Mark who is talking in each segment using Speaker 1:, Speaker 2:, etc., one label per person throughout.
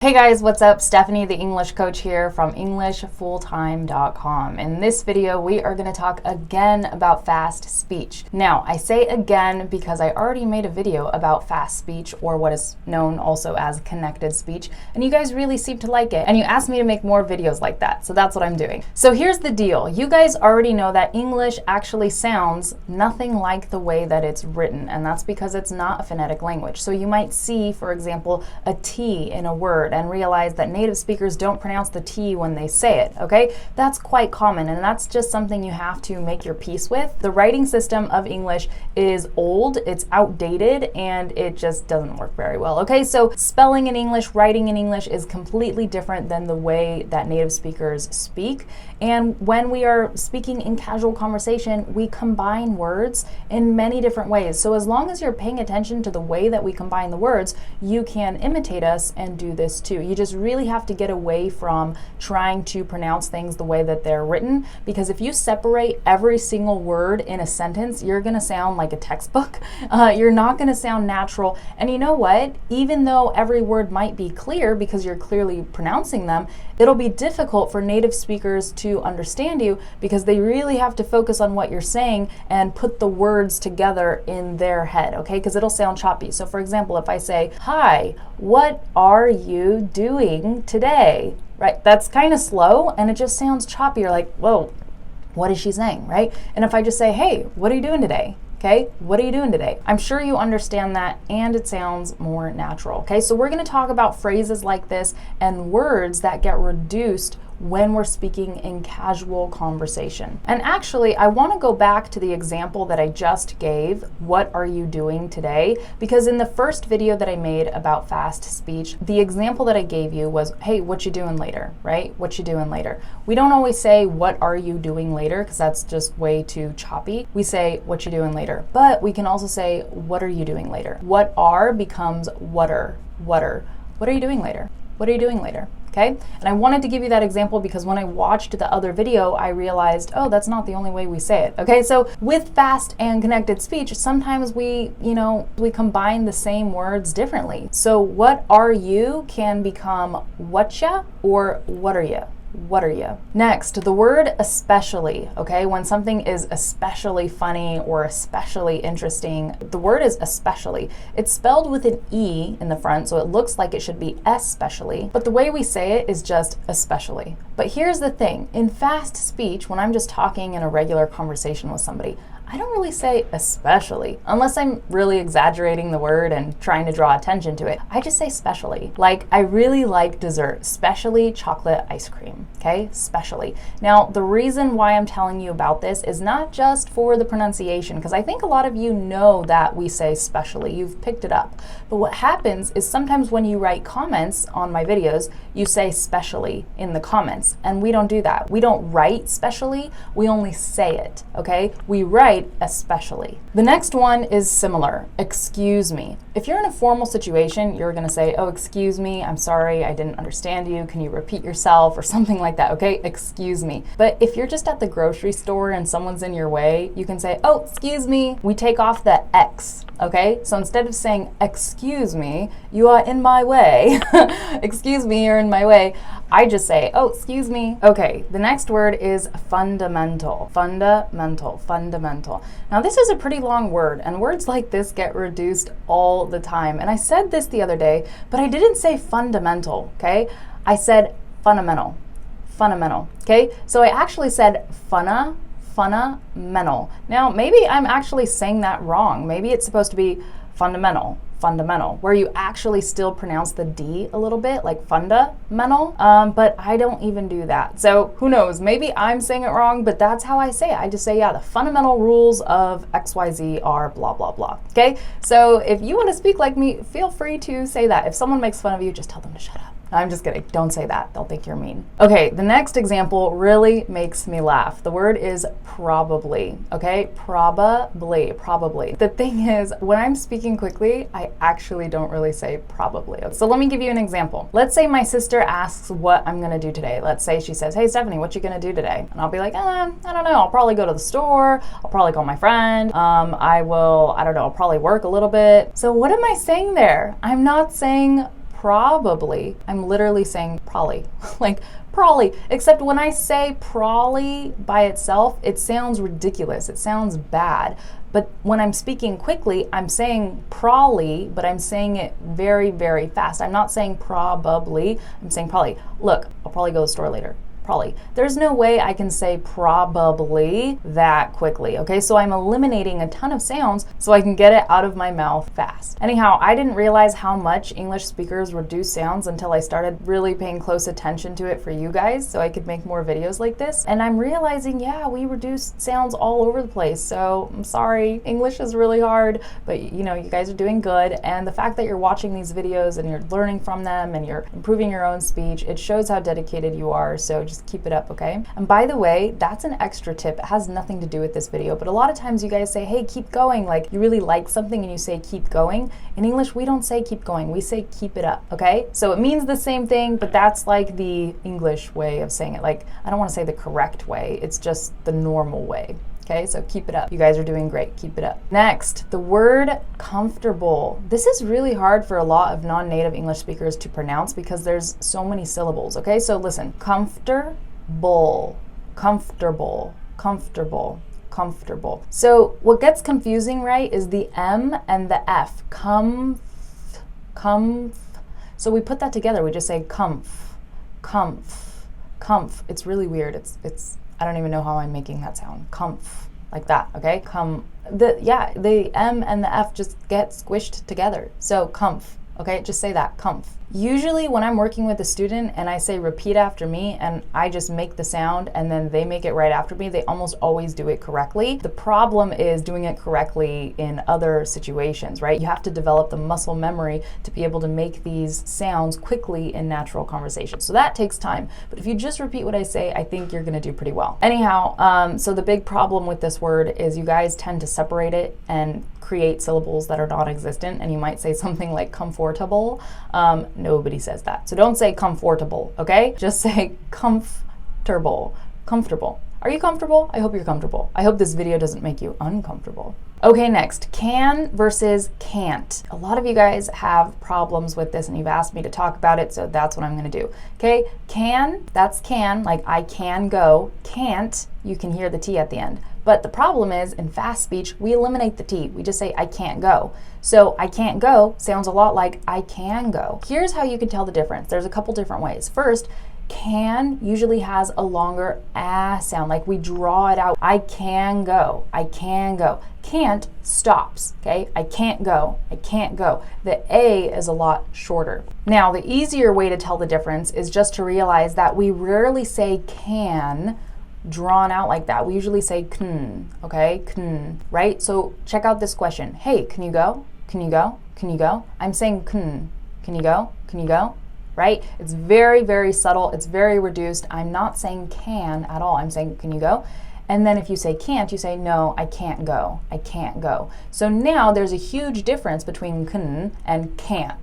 Speaker 1: Hey guys, what's up? Stephanie, the English coach here from EnglishFulltime.com. In this video, we are going to talk again about fast speech. Now, I say again because I already made a video about fast speech, or what is known also as connected speech, and you guys really seem to like it, and you asked me to make more videos like that, so that's what I'm doing. So here's the deal. You guys already know that English actually sounds nothing like the way that it's written, and that's because it's not a phonetic language. So you might see, for example, a T in a word and realize that native speakers don't pronounce the T when they say it, okay? That's quite common, and that's just something you have to make your peace with. The writing system of English is old, it's outdated, and it just doesn't work very well, okay? So spelling in English, writing in English is completely different than the way that native speakers speak. And when we are speaking in casual conversation, we combine words in many different ways. So as long as you're paying attention to the way that we combine the words, you can imitate us and do this too. You just really have to get away from trying to pronounce things the way that they're written, because if you separate every single word in a sentence, you're gonna sound like a textbook. You're not gonna sound natural. And you know what? Even though every word might be clear because you're clearly pronouncing them, it'll be difficult for native speakers to understand you because they really have to focus on what you're saying and put the words together in their head, okay? Because it'll sound choppy. So for example, if I say, "Hi, what are you doing today?" Right? That's kind of slow and it just sounds choppy. You're like, whoa, what is she saying, right? And if I just say, "Hey, what are you doing today?" Okay, what are you doing today? I'm sure you understand that and it sounds more natural. Okay, so we're going to talk about phrases like this and words that get reduced when we're speaking in casual conversation. And actually, I want to go back to the example that I just gave, "What are you doing today?" Because in the first video that I made about fast speech, the example that I gave you was, "Hey, what you doing later?" Right? What you doing later? We don't always say, "What are you doing later?" because that's just way too choppy. We say, "What you doing later?" But we can also say, "What are you doing later?" What are becomes whatter. What are you doing later? What are you doing later? Okay, and I wanted to give you that example because when I watched the other video, I realized, oh, that's not the only way we say it. Okay, so with fast and connected speech, sometimes we combine the same words differently. So what are you can become whatcha or what are you? What are you? Next, the word especially, okay? When something is especially funny or especially interesting, the word is especially. It's spelled with an E in the front, so it looks like it should be especially, but the way we say it is just especially. But here's the thing, in fast speech, when I'm just talking in a regular conversation with somebody, I don't really say especially, unless I'm really exaggerating the word and trying to draw attention to it. I just say specially. Like, I really like dessert, especially chocolate ice cream, okay? Specially. Now, the reason why I'm telling you about this is not just for the pronunciation, because I think a lot of you know that we say specially. You've picked it up. But what happens is sometimes when you write comments on my videos, you say specially in the comments, and we don't do that. We don't write specially, we only say it, okay? We write especially. The next one is similar, excuse me. If you're in a formal situation, you're gonna say, "Oh, excuse me, I'm sorry, I didn't understand you. Can you repeat yourself?" or something like that, okay? Excuse me. But if you're just at the grocery store and someone's in your way, you can say, "Oh, excuse me." We take off the X, okay? So instead of saying, "Excuse me, you are in my way," excuse me, you're in my way, I just say, "Oh, excuse me." Okay, the next word is fundamental. Fundamental, fundamental. Now this is a pretty long word, and words like this get reduced all the time. And I said this the other day, but I didn't say fundamental, okay? I said fundamental, fundamental, okay? So I actually said fundamental. Now maybe I'm actually saying that wrong. Maybe it's supposed to be fundamental, where you actually still pronounce the D a little bit, like fundamental, but I don't even do that. So who knows, maybe I'm saying it wrong, but that's how I say it. I just say, yeah, the fundamental rules of XYZ are blah, blah, blah, okay? So if you want to speak like me, feel free to say that. If someone makes fun of you, just tell them to shut up. I'm just kidding. Don't say that. They'll think you're mean. Okay, the next example really makes me laugh. The word is probably, okay? Probably. The thing is, when I'm speaking quickly, I actually don't really say probably. So let me give you an example. Let's say my sister asks what I'm gonna do today. Let's say she says, "Hey, Stephanie, what you gonna do today?" And I'll be like, I don't know. I'll probably go to the store. I'll probably call my friend. I don't know, I'll probably work a little bit. So what am I saying there? I'm not saying probably, I'm literally saying probably, like probably, except when I say probably by itself, it sounds ridiculous. It sounds bad. But when I'm speaking quickly, I'm saying probably, but I'm saying it very, very fast. I'm not saying probably, I'm saying probably. Look, I'll probably go to the store later. Probably. There's no way I can say probably that quickly, okay? So I'm eliminating a ton of sounds so I can get it out of my mouth fast. Anyhow, I didn't realize how much English speakers reduce sounds until I started really paying close attention to it for you guys so I could make more videos like this. And I'm realizing, yeah, we reduce sounds all over the place. So I'm sorry, English is really hard, but you know, you guys are doing good. And the fact that you're watching these videos and you're learning from them and you're improving your own speech, it shows how dedicated you are. So just keep it up, okay? And by the way, that's an extra tip. It has nothing to do with this video, but a lot of times you guys say, hey, keep going. Like you really like something and you say keep going. In English, we don't say keep going. We say keep it up, okay? So it means the same thing, but that's like the English way of saying it. Like, I don't want to say the correct way. It's just the normal way. Okay, so keep it up. You guys are doing great. Keep it up. Next, the word comfortable. This is really hard for a lot of non-native English speakers to pronounce because there's so many syllables. Okay, so listen. Comfortable, comfortable, comfortable, comfortable. So what gets confusing, right, is the M and the F. Comf. So we put that together. We just say comf, comf, comf. It's really weird. It's I don't even know how I'm making that sound. Comf, like that, okay? The M and the F just get squished together. So comf, okay? Just say that, comf. Usually when I'm working with a student and I say repeat after me and I just make the sound and then they make it right after me, they almost always do it correctly. The problem is doing it correctly in other situations, right? You have to develop the muscle memory to be able to make these sounds quickly in natural conversation. So that takes time. But if you just repeat what I say, I think you're gonna do pretty well. Anyhow, so the big problem with this word is you guys tend to separate it and create syllables that are non-existent, and you might say something like comfortable. Nobody says that. So don't say comfortable, okay? Just say comfortable, comfortable. Are you comfortable? I hope you're comfortable. I hope this video doesn't make you uncomfortable. Okay, next, can versus can't. A lot of you guys have problems with this and you've asked me to talk about it, so that's what I'm gonna do. Okay, can, that's can, like I can go. Can't, you can hear the T at the end. But the problem is, in fast speech, we eliminate the T. We just say, I can't go. So I can't go sounds a lot like I can go. Here's how you can tell the difference. There's a couple different ways. First, can usually has a longer sound, like we draw it out. I can go, I can go. Can't stops, okay? I can't go, I can't go. The A is a lot shorter. Now, the easier way to tell the difference is just to realize that we rarely say can drawn out like that. We usually say can, okay? Can, right? So check out this question. Hey, can you go? Can you go? Can you go? I'm saying can. Can you go? Can you go? Right? It's very, very subtle. It's very reduced. I'm not saying can at all. I'm saying, can you go? And then if you say can't, you say, no, I can't go. I can't go. So now there's a huge difference between can and can't.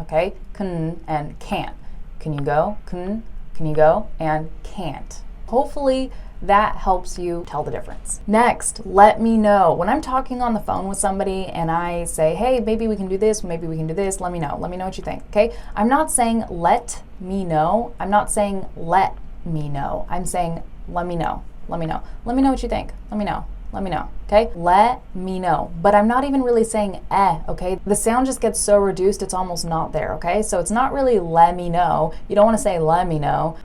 Speaker 1: Okay? Can and can't. Can you go? Can you go? And can't. Hopefully that helps you tell the difference. Next, let me know. When I'm talking on the phone with somebody and I say, hey, maybe we can do this, maybe we can do this, let me know. Let me know what you think, okay? I'm not saying let me know. I'm not saying let me know. I'm saying let me know. Let me know. Let me know what you think. Let me know. Let me know, okay? Let me know. But I'm not even really saying okay? The sound just gets so reduced, it's almost not there, okay? So it's not really let me know. You don't want to say let me know,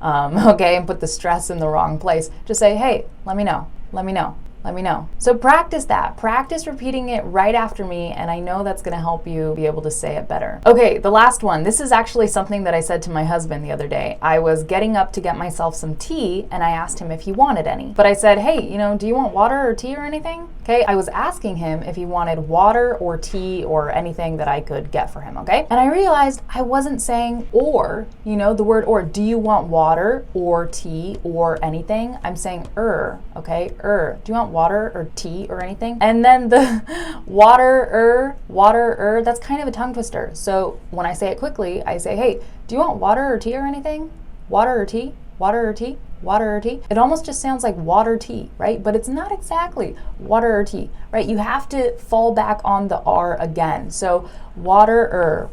Speaker 1: okay, and put the stress in the wrong place. Just say, hey, let me know. Let me know. Let me know. So practice that. Practice repeating it right after me, and I know that's gonna help you be able to say it better. Okay, the last one. This is actually something that I said to my husband the other day. I was getting up to get myself some tea, and I asked him if he wanted any. But I said, hey, do you want water or tea or anything? Okay, I was asking him if he wanted water or tea or anything that I could get for him, okay? And I realized I wasn't saying or, the word or. Do you want water or tea or anything? I'm saying okay? Do you want water or tea or anything? And then the water, that's kind of a tongue twister. So when I say it quickly, I say, hey, do you want water or tea or anything? Water or tea? Water or tea? Water or tea? It almost just sounds like water tea, right? But it's not exactly water or tea, right? You have to fall back on the R again. So water.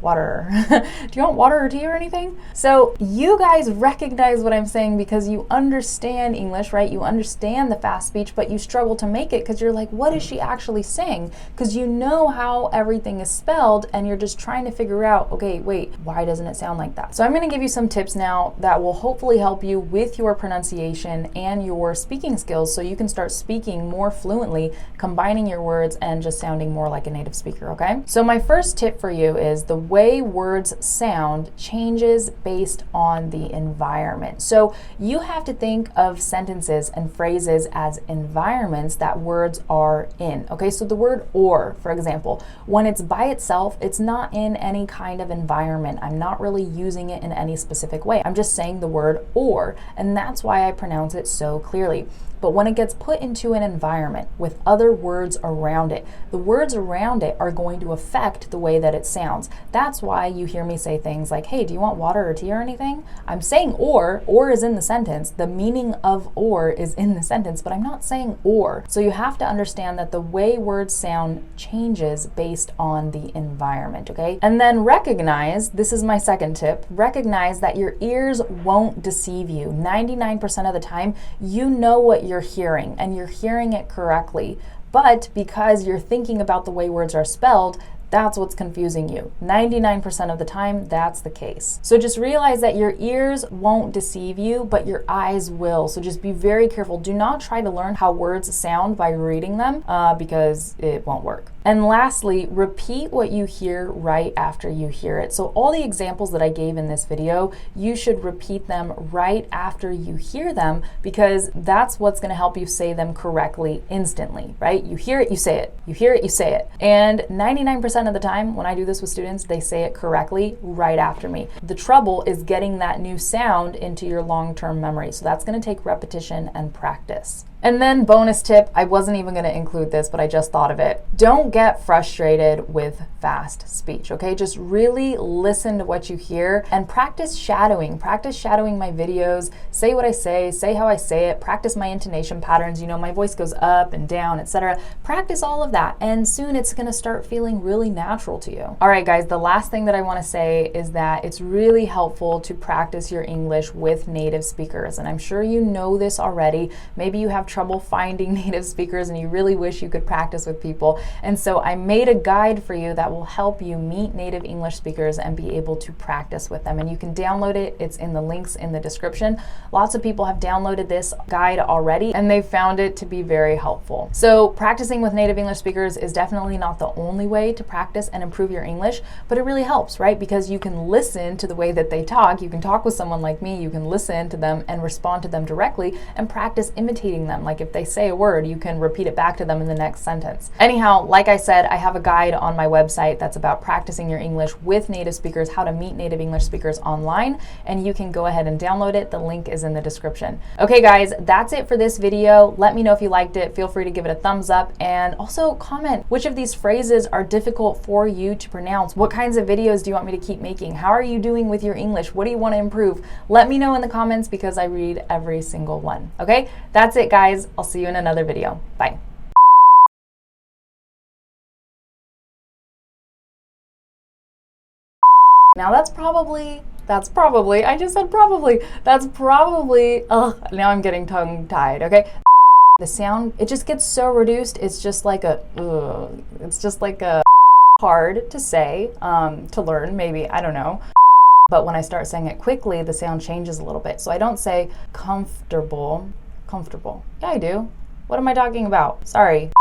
Speaker 1: Do you want water or tea or anything? So you guys recognize what I'm saying because you understand English, right? You understand the fast speech, but you struggle to make it because you're like, what is she actually saying? Because you know how everything is spelled and you're just trying to figure out, okay, wait, why doesn't it sound like that? So I'm going to give you some tips now that will hopefully help you with your pronunciation and your speaking skills so you can start speaking more fluently, combining your words and just sounding more like a native speaker, okay? So my first tip for you is the way words sound changes based on the environment. So you have to think of sentences and phrases as environments that words are in. Okay, so the word or, for example, when it's by itself, it's not in any kind of environment. I'm not really using it in any specific way. I'm just saying the word or, and that's why I pronounce it so clearly. But when it gets put into an environment with other words around it, the words around it are going to affect the way that it sounds. That's why you hear me say things like, hey, do you want water or tea or anything? I'm saying or is in the sentence. The meaning of or is in the sentence, but I'm not saying or. So you have to understand that the way words sound changes based on the environment, okay? And then recognize, this is my second tip, recognize that your ears won't deceive you. 99% of the time, you know what you're hearing and you're hearing it correctly, but because you're thinking about the way words are spelled, that's what's confusing you. 99% of the time, that's the case. So just realize that your ears won't deceive you, but your eyes will. So just be very careful. Do not try to learn how words sound by reading them because it won't work. And lastly, repeat what you hear right after you hear it. So all the examples that I gave in this video, you should repeat them right after you hear them because that's what's going to help you say them correctly instantly, right? You hear it, you say it. You hear it, you say it. And 99% of the time when I do this with students, they say it correctly right after me. The trouble is getting that new sound into your long-term memory. So that's going to take repetition and practice. And then bonus tip, I wasn't even going to include this, but I just thought of it. Don't get frustrated with fast speech, okay? Just really listen to what you hear and practice shadowing. Practice shadowing my videos. Say what I say how I say it, practice my intonation patterns. You know, my voice goes up and down, etc. Practice all of that, and soon it's going to start feeling really natural to you. All right, guys, the last thing that I want to say is that it's really helpful to practice your English with native speakers, and I'm sure you know this already. Maybe you have trouble finding native speakers and you really wish you could practice with people. And so I made a guide for you that will help you meet native English speakers and be able to practice with them. And you can download it. It's in the links in the description. Lots of people have downloaded this guide already and they found it to be very helpful. So practicing with native English speakers is definitely not the only way to practice and improve your English, but it really helps, right? Because you can listen to the way that they talk. You can talk with someone like me. You can listen to them and respond to them directly and practice imitating them. Like if they say a word, you can repeat it back to them in the next sentence. Anyhow, like I said, I have a guide on my website that's about practicing your English with native speakers, how to meet native English speakers online, and you can go ahead and download it. The link is in the description. Okay, guys, that's it for this video. Let me know if you liked it. Feel free to give it a thumbs up and also comment which of these phrases are difficult for you to pronounce. What kinds of videos do you want me to keep making? How are you doing with your English? What do you want to improve? Let me know in the comments because I read every single one. Okay, that's it, guys. I'll see you in another video. Bye. Now that's probably, I just said probably, now I'm getting tongue-tied, okay? The sound, it just gets so reduced, it's just like a hard to say, to learn, maybe, I don't know. But when I start saying it quickly, the sound changes a little bit. So I don't say comfortable. Yeah, I do. What am I talking about? Sorry.